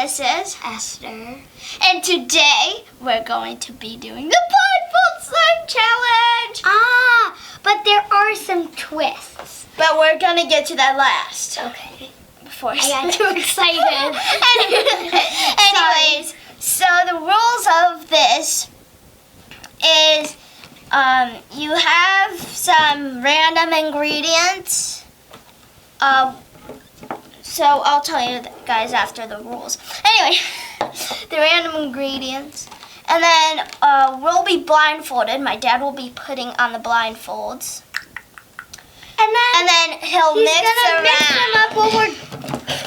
this is Esther. And today, we're going to be doing the Blindfold Slime Challenge. Ah, but there are some twists. But we're going to get to that last. Okay. Before I got too excited. Anyways, so the rules of this is you have some random ingredients. So I'll tell you guys after the rules. Anyway, the random ingredients. And then we'll be blindfolded. My dad will be putting on the blindfolds. And then he'll he's mix gonna mix them up while we're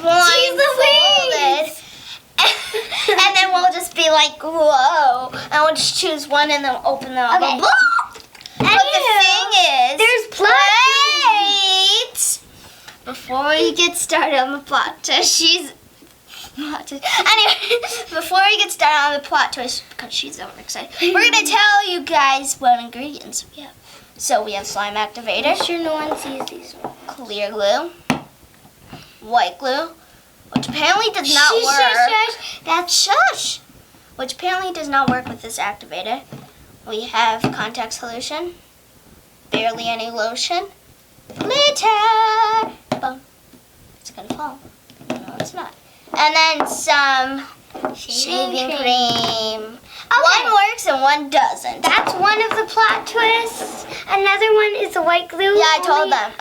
blindfolded. And then we'll just be like, whoa. And we'll just choose one and then open them up. Okay. But the thing is, there's wait! Before we get started on the plot twist, Anyway, before we get started on the plot twist, because she's so excited, we're going to tell you guys what ingredients we have. So we have slime activator. I'm sure no one sees these. Clear glue. White glue. Which apparently does not work. That's Shush! Which apparently does not work with this activator. We have contact solution. Barely any lotion. Glitter! Boom. It's gonna fall. No, it's not. And then some shaving cream. Okay. One works and one doesn't. That's one of the plot twists. Another one is the white glue. Yeah, I told them.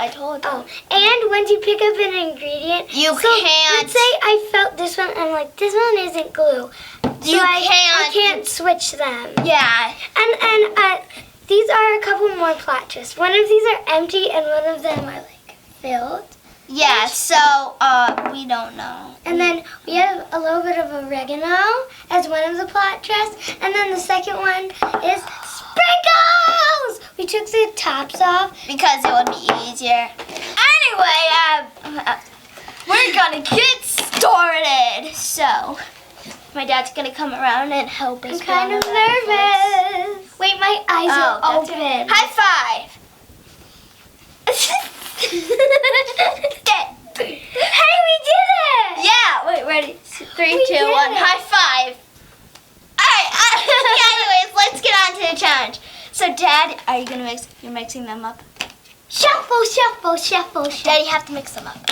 Oh, and once you pick up an ingredient, You can't. Let's say I felt this one, and I'm like, this one isn't glue. I can't switch them. Yeah. And these are a couple more plot twists. One of these are empty, and one of them are like filled. Yeah, so we don't know. And then we have a little bit of oregano as one of the plot twists. And then the second one is sprinkles! We took the tops off. Because it would be easier. Anyway, we're gonna get started. So, my dad's gonna come around and help us. I'm kind of nervous. Wait, my eyes are open. High five! Hey, we did it! Yeah, wait, ready? 3, 2, 1, did it. high five! Alright, anyways, let's get on to the challenge. So, Dad, are you gonna mix? You're mixing them up? Shuffle, shuffle, shuffle, shuffle. Dad, you have to mix them up.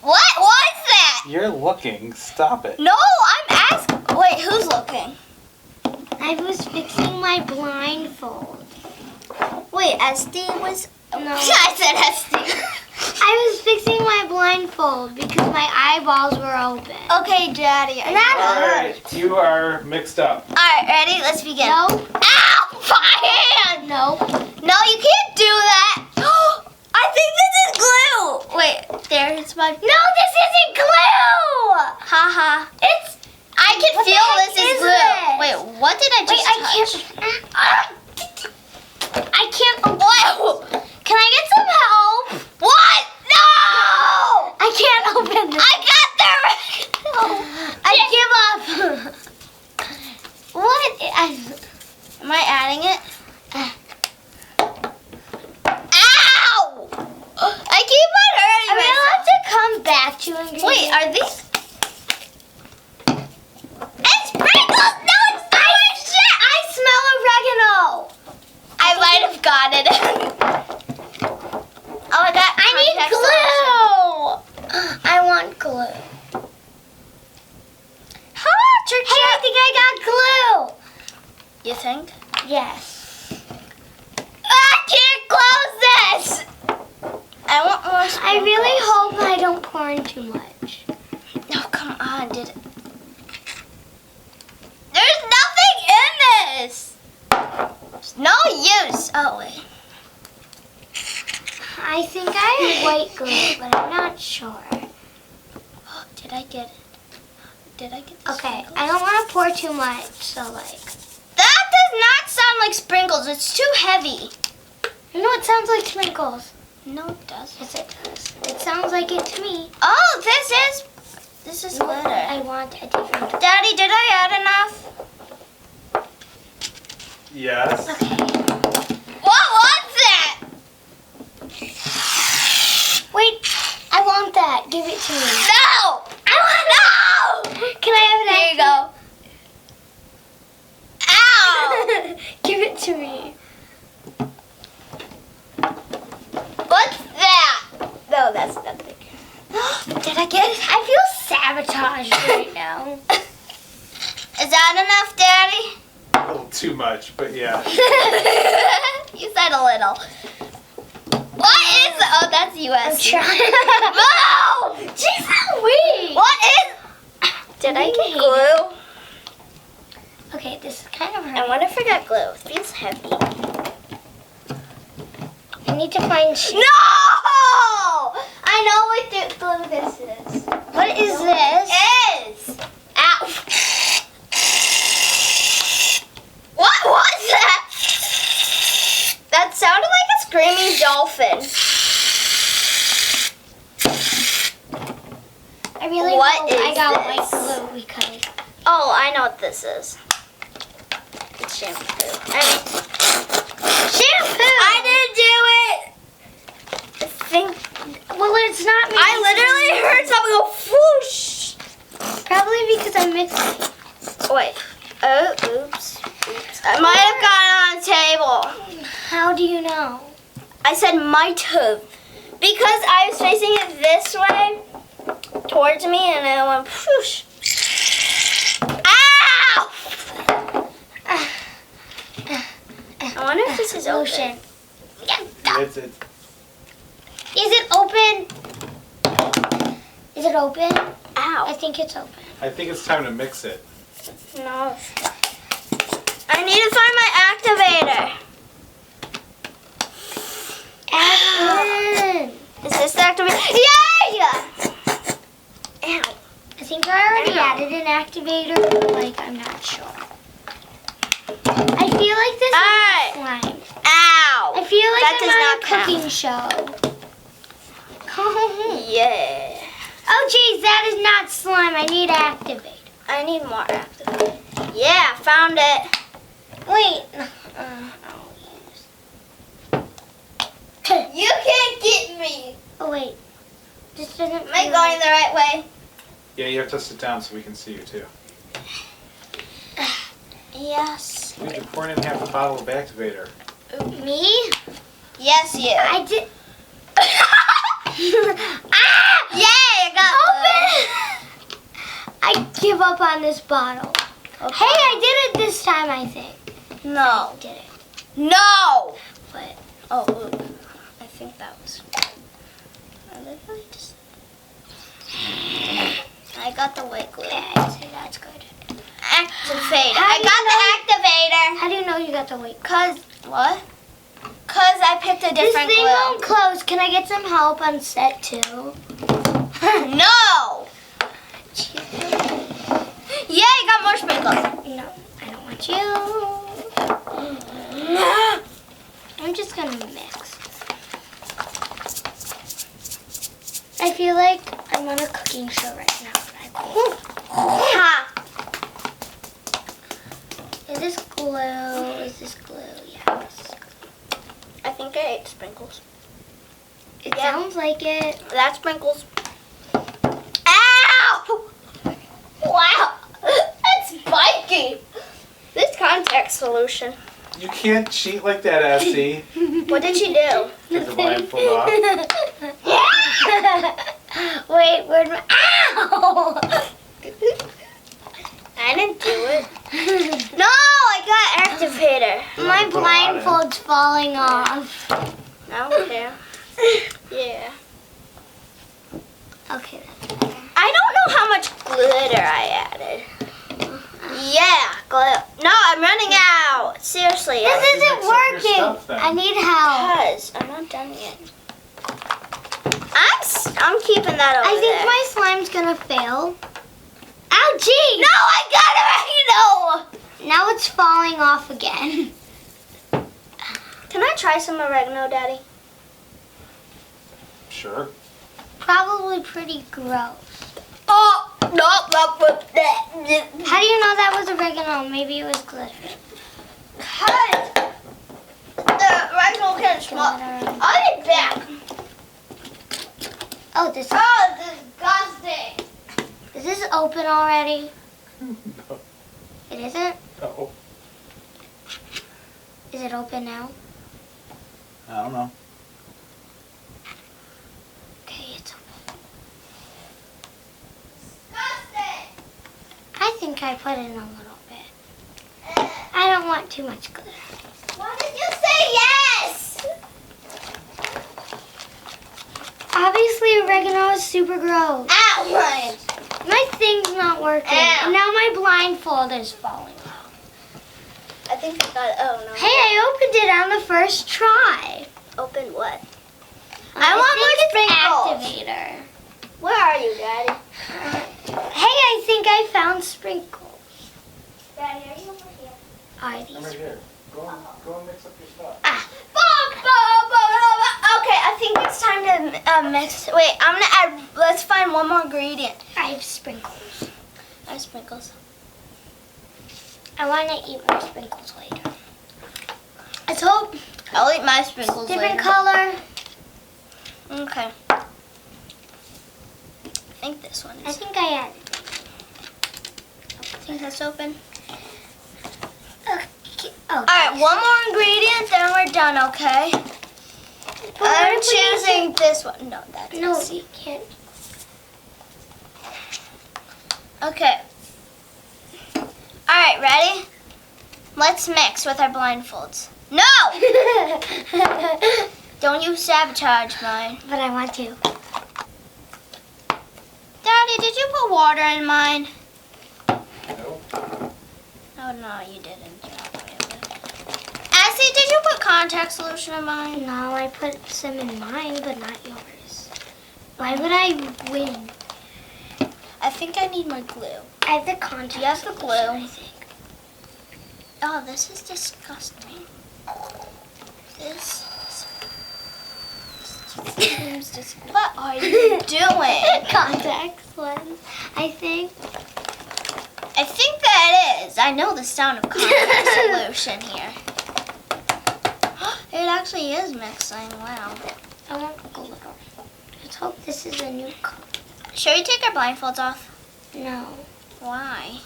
What was that? You're looking. Stop it. No, I'm asking. Wait, who's looking? I was fixing my blindfold. Wait, Esty was. No. I said Esty. I was fixing my blindfold because my eyeballs were open. Okay, Daddy. And that All hurt. right, you are mixed up. Alright, ready? Let's begin. No. Ow! My hand! No. No, you can't do that. I think this is glue. Wait, there's my. No, this isn't glue! Haha. It's. I can What the feel heck this is is glue. this? Wait, what did I just Wait, touch? I can't open Whoa! Can I get some help? What? No! I can't open this. I got the. I give up. What? Am I adding it? Ow! I keep on hurting Are we myself. allowed to come back to ingredients? Wait, are these? It's sprinkles! No, it's not shit! I smell oregano. I might have gotten it. Oh, I got. I need glue. I want glue. How Hey, I think I got glue. You think? Yes. I can't close this. I want more sprinkles. I really hope I don't pour in too much. No, come on, did it? There's nothing in this. There's no use. Oh wait. I think I have white glue, but I'm not sure. Did I get it? Did I get this? Okay, I don't want to pour too much, so like. That does not sound like sprinkles. It's too heavy. No, it sounds like sprinkles. No, it doesn't. Yes, it does. It sounds like it to me. Oh, this is glitter. I want a different. Daddy, did I add enough? Yes. Okay. What was that? Wait, I want that. Give it to me. No! I want no! sabotage right now. Is that enough, Daddy? A little too much, but yeah. You said a little. What is? Oh, that's I'm US. trying. No! She's so weak. What is? Did I get glue? Okay, this is kind of I hard. wonder if I got glue. It feels heavy. I need to find. No! I know what the glue this is. What is this? Is. Ow. What was that? That sounded like a screaming dolphin. I really What hope I is got this? white glue because. Oh, I know what this is. It's shampoo. Shampoo! I didn't do it. I think Well, it's not me. I literally heard something go whoosh. Probably because I mixed it. Wait. Oh, oops. I might have gotten on the table. How do you know? I said might have. Because I was facing it this way towards me and it went whoosh. Ow! I wonder if this is Lotion. open. It's Is it open? Is it open? I Ow. think it's open. I think it's time to mix it. No. I need to find my activator. Aspen. Is this the activator? Yay! Ow. I think I already Ow. added an activator, but like I'm not sure. I feel like this Alright. is slime. Ow. I feel like That I'm does on not a count. cooking show. Yeah. Oh geez, that is not slime. I need activator. I need more activator. Yeah, found it. Wait. You can't get me. Oh wait. This doesn't. Am I going the right way? Yeah, you have to sit down so we can see you too. Yes. Dude, you're pouring in half a bottle of activator. Me? Yes, you. I did. Yay, I got Open! I give up on this bottle. Okay. Hey, I did it this time. I think. No. Did it? No. What? Oh, ooh. I think that was. I literally just. I got the white glue. Yeah, I'd say that's good. Activator. How I do got you the activator. How do you know you got the weight? Cause what? Cause I picked a This different thing glue. won't close. Can I get some help on set too? No. Yeah, I got more sprinkles. No, I don't want you. I'm just gonna mix. I feel like I'm on a cooking show right now. Ha. Is this glue? Is this glue? Yeah, this is glue. I think I ate sprinkles. It Yeah. sounds like it. That's sprinkles. Ow! Wow, that's spiky. This contact solution. You can't cheat like that, Essie. What did she do? Get the blindfold off. Wait, where'd my... Ow! I didn't do it. No, I got activator. My Put a lot in. blindfold's falling off. I don't care. Yeah. Okay. I don't know how much glitter I added. Yeah, glitter. No, I'm running out. Seriously. This you isn't mix up your working. stuff, then? I need help. Because I'm not done yet. I'm keeping that over I think there. my slime's gonna fail. Ow, gee! No, I got it right. Now it's falling off again. Can I try some oregano, Daddy? Sure. Probably pretty gross. Oh, no. How do you know that was oregano? Maybe it was glitter. Because the oregano can smell. I'll be back. Oh, this Oh, disgusting. is this open already? No. It isn't? No. Is it open now? I don't know. Okay, it's open. Disgusting. I put in a little bit. I don't want too much glitter. Why did you say yes? Obviously, oregano is super gross. Ow! My thing's not working. Ow. And now my blindfold is falling off. I think I got. Oh no. Hey, I opened it on the first try. Open what? I want more think it's sprinkles. activator. Where are you, Daddy? Hey, I think I found sprinkles. Daddy, are you over here? Are I'm these? right here. Go and mix up your stuff. Okay, I think it's time to mix. Wait, I'm gonna add. Let's find one more ingredient. I have sprinkles. I have sprinkles. I want to eat more sprinkles later. Let's hope. I'll eat my sprinkles Different later. color. Okay. I think this one I is. think I added. I think that's open. Okay. All right, one more ingredient, then we're done. Okay. I'm choosing this one. No, that's No, messy. you can't. Okay. All right, ready? Let's mix with our blindfolds. No! Don't you sabotage mine. But I want to. Daddy, did you put water in mine? Nope. Oh, no, you didn't. Essie, did you put contact solution in mine? No, I put some in mine, but not yours. Why would I win? I think I need my glue. I have the contact. Do you have the glue? solution, I think. Oh, this is disgusting. This seems disgusting. What are you doing? Contact lens, I think. I think that is. I know the sound of contact solution here. It actually is mixing. Wow. I want glitter. Let's hope this is a new color. Should we take our blindfolds off? No. Why?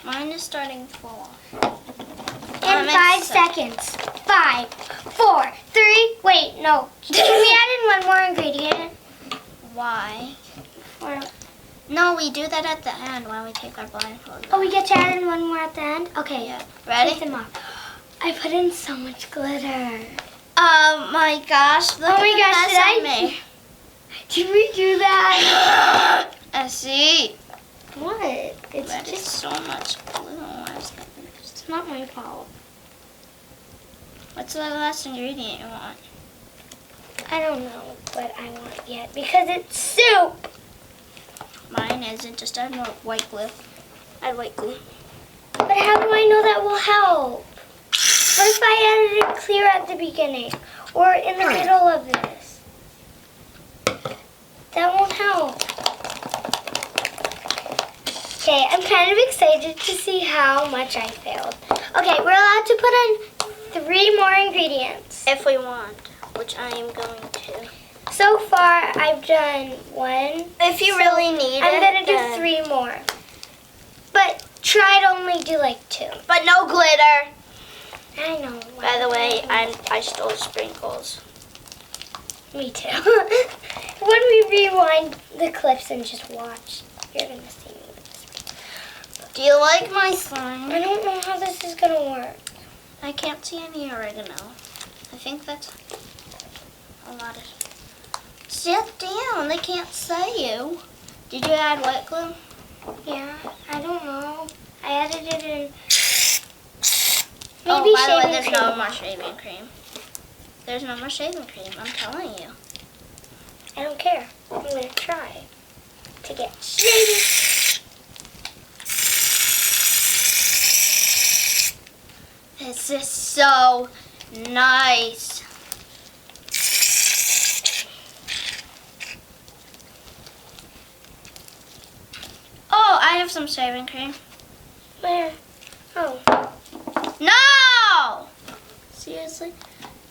Mine is starting to fall off. In 5 seconds. 5, 4, 3. Wait, no. Can we add in one more ingredient? Why? Or, No, we do that at the end when we take our blindfolds off. oh, we get to add in one more at the end? Okay. Yeah. Take Ready? them off. I put in so much glitter. Oh my gosh. Look Oh my at the gosh, mess did I- I made. Did we do that? I see. What? It's That is just, so much glue. it's not my fault. What's the last ingredient you want? I don't know what I want yet because it's soup. Mine isn't. Just add more white glue. Add white glue. But how do I know that will help? What if I added it clear at the beginning or in the middle of this? That won't help. Okay, I'm kind of excited to see how much I failed. Okay, we're allowed to put in 3 more ingredients. If we want, which I am going to. So far, I've done 1. If you really need I'm it, gonna do then- 3 more. But try to only do like 2. But no glitter. I know. By the way, I stole sprinkles. Me too. When we rewind the clips and just watch, you're gonna see me. Do you like my slime? I don't know how this is gonna work. I can't see any oregano. I think that's a lot of. Sit down. They can't see you. Did you add white glue? Yeah, I don't know. I added it in. Oh, Maybe by the way, shaving there's cream. no more shaving cream. There's no more shaving cream. I'm telling you. I don't care. I'm gonna try to get shaving. This is so nice. Oh, I have some shaving cream. Where? Oh, No! Seriously?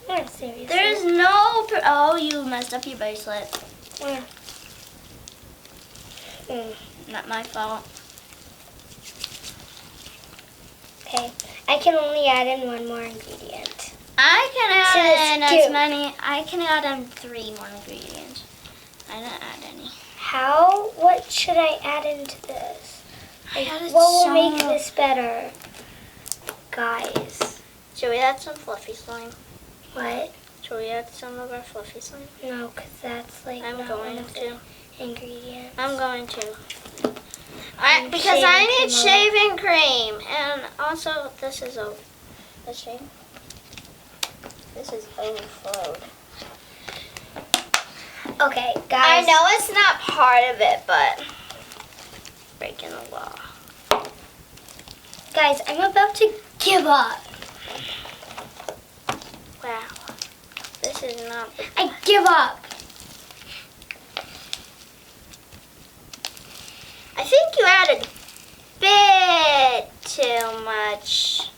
where? Seriously? There is no. Oh, you messed up your bracelet. Where? Not my fault. Okay, I can only add in 1 more ingredient. I can So add in it's as two. many. I can add in 3 more ingredients. I didn't add any. What should I add into this? Like, added what will some- make this better? Guys, Should we add some fluffy slime? what? Should we add some of our fluffy slime? No, because that's like I'm not going one of to. the ingredients. I'm going to. And Because I need shaving shaving cream. And also, this is a shame. This is overflowed. Okay, I guys. know it's not part of it, but breaking the law. Guys, I'm about to give up. Wow. This is not the I give up. I think you added a bit too much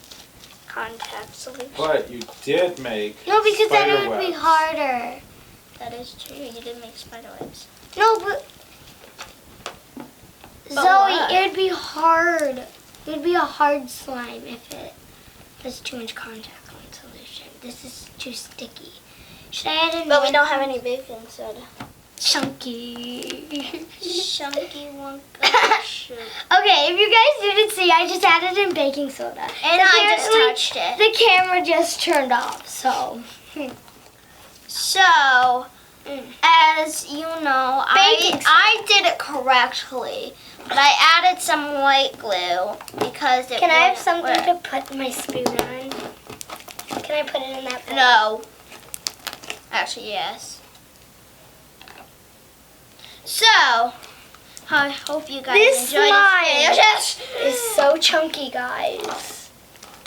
contact solution. But you did make No, because then it spider would be webs. harder. That is true. You did make spider webs. No, but Zoe, what? it would be hard. It would be a hard slime if it has too much contact on solution. This is too sticky. Should I add in But we more don't have any baking soda. chunky? Chunky Wonka sugar. Okay, if you guys didn't see, I just added in baking soda. And I just Apparently, touched it. The camera just turned off, so. So, as you know, Baking soda. I did it correctly. But I added some white glue because it Can I have wouldn't something work. to put my spoon on? Can I put it in that bowl? No. Actually, yes. So, I hope you guys This enjoyed slime. this video. Yes. It's so chunky, guys.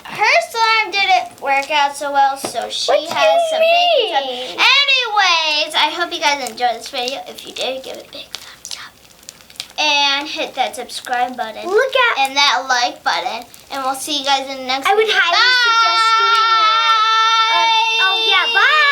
Her slime didn't work out so well, so she What do has you some mean? baking soda. Anyways, I hope you guys enjoyed this video. If you did, give it a big thumbs up. And hit that subscribe button. Look at. And that like button. And we'll see you guys in the next I would video. highly suggest doing that. Bye. Oh yeah, bye.